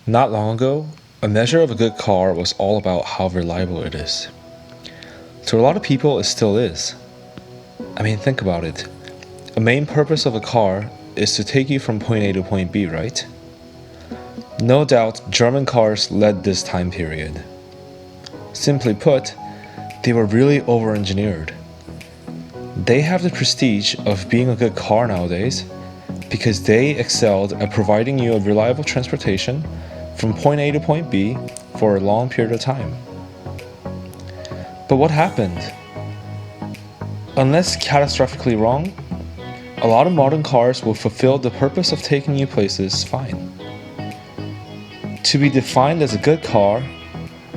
Not long ago, a measure of a good car was all about how reliable it is. To a lot of people, it still is. I mean, think about it. A main purpose of a car is to take you from point A to point B, right? No doubt, German cars led this time period. Simply put, they were really over-engineered. They have the prestige of being a good car nowadays because they excelled at providing you a reliable transportation from point A to point B for a long period of time. But what happened? Unless catastrophically wrong, a lot of modern cars will fulfill the purpose of taking you places fine. To be defined as a good car,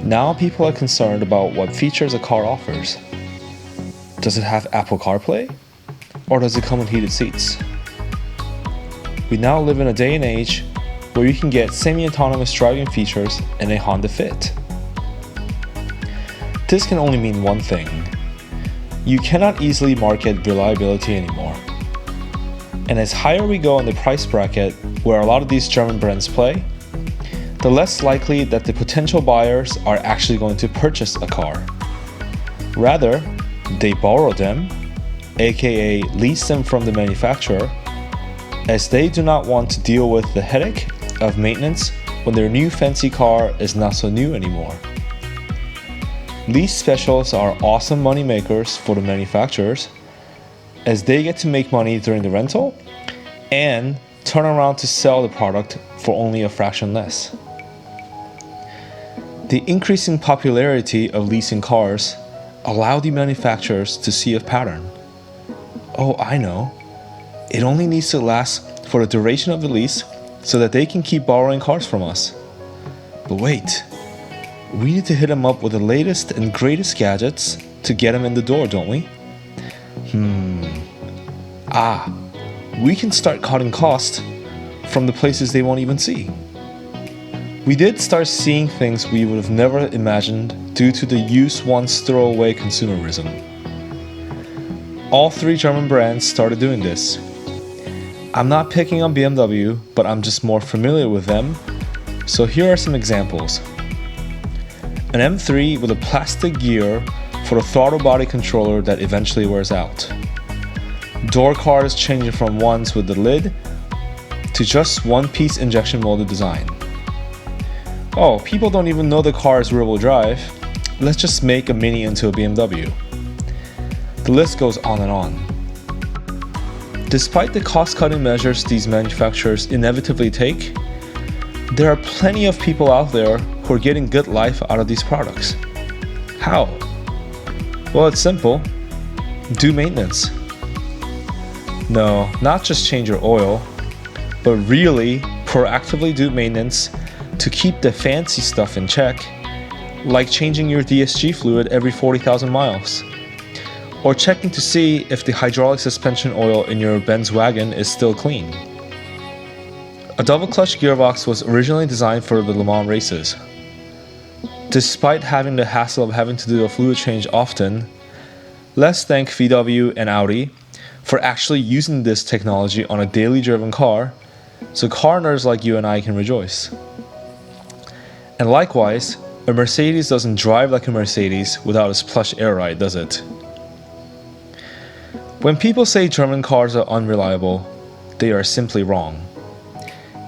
now people are concerned about what features a car offers. Does it have Apple CarPlay? Or does it come with heated seats? We now live in a day and age where you can get semi-autonomous driving features in a Honda Fit. This can only mean one thing. You cannot easily market reliability anymore. And as higher we go in the price bracket where a lot of these German brands play, the less likely that the potential buyers are actually going to purchase a car. Rather, they borrow them, aka lease them from the manufacturer, as they do not want to deal with the headache of maintenance when their new fancy car is not so new anymore. Lease specials are awesome money makers for the manufacturers, as they get to make money during the rental and turn around to sell the product for only a fraction less. The increasing popularity of leasing cars allow the manufacturers to see a pattern. Oh, I know. It only needs to last for the duration of the lease so that they can keep borrowing cars from us. But wait, we need to hit them up with the latest and greatest gadgets to get them in the door, don't we? We can start cutting costs from the places they won't even see. We did start seeing things we would have never imagined due to the use once throw away consumerism. All three German brands started doing this. I'm not picking on BMW, but I'm just more familiar with them, so here are some examples. An M3 with a plastic gear for the throttle body controller that eventually wears out. Door cards changing from ones with the lid to just one-piece injection molded design. Oh, people don't even know the car is rear-wheel drive. Let's just make a Mini into a BMW. The list goes on and on. Despite the cost-cutting measures these manufacturers inevitably take, there are plenty of people out there who are getting good life out of these products. How? Well, it's simple. Do maintenance. No, not just change your oil, but really proactively do maintenance to keep the fancy stuff in check, like changing your DSG fluid every 40,000 miles, or checking to see if the hydraulic suspension oil in your Benz wagon is still clean. A double clutch gearbox was originally designed for the Le Mans races. Despite having the hassle of having to do a fluid change often, let's thank VW and Audi for actually using this technology on a daily driven car, so car nerds like you and I can rejoice. And likewise, a Mercedes doesn't drive like a Mercedes without its plush air ride, does it? When people say German cars are unreliable, they are simply wrong.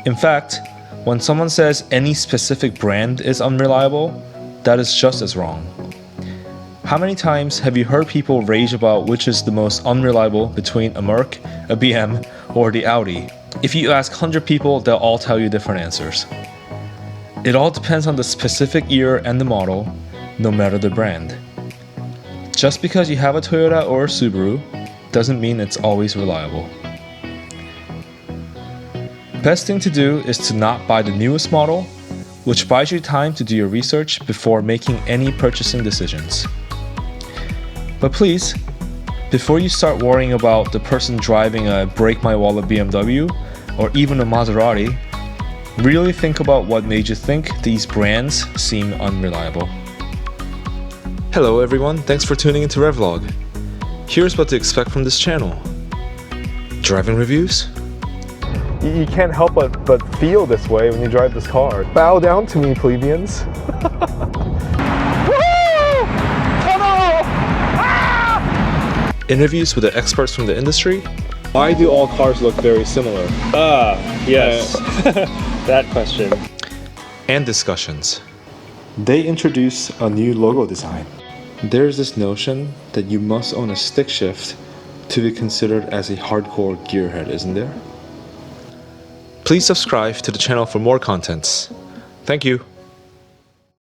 In fact, when someone says any specific brand is unreliable, that is just as wrong. How many times have you heard people rage about which is the most unreliable between a Merc, a BM, or the Audi? If you ask 100 people, they'll all tell you different answers. It all depends on the specific year and the model, no matter the brand. Just because you have a Toyota or a Subaru doesn't mean it's always reliable. Best thing to do is to not buy the newest model, which buys you time to do your research before making any purchasing decisions. But please, before you start worrying about the person driving a break my wallet BMW or even a Maserati, really think about what made you think these brands seem unreliable. Hello everyone, thanks for tuning into REVlogue. Here's what to expect from this channel. Driving reviews, You can't help but feel this way when you drive this car. Bow down to me, plebeians. Interviews with the experts from the industry. Why do all cars look very similar? Yes. That question. And discussions. They introduce a new logo design. There's this notion that you must own a stick shift to be considered as a hardcore gearhead, isn't there? Please subscribe to the channel for more contents. Thank you.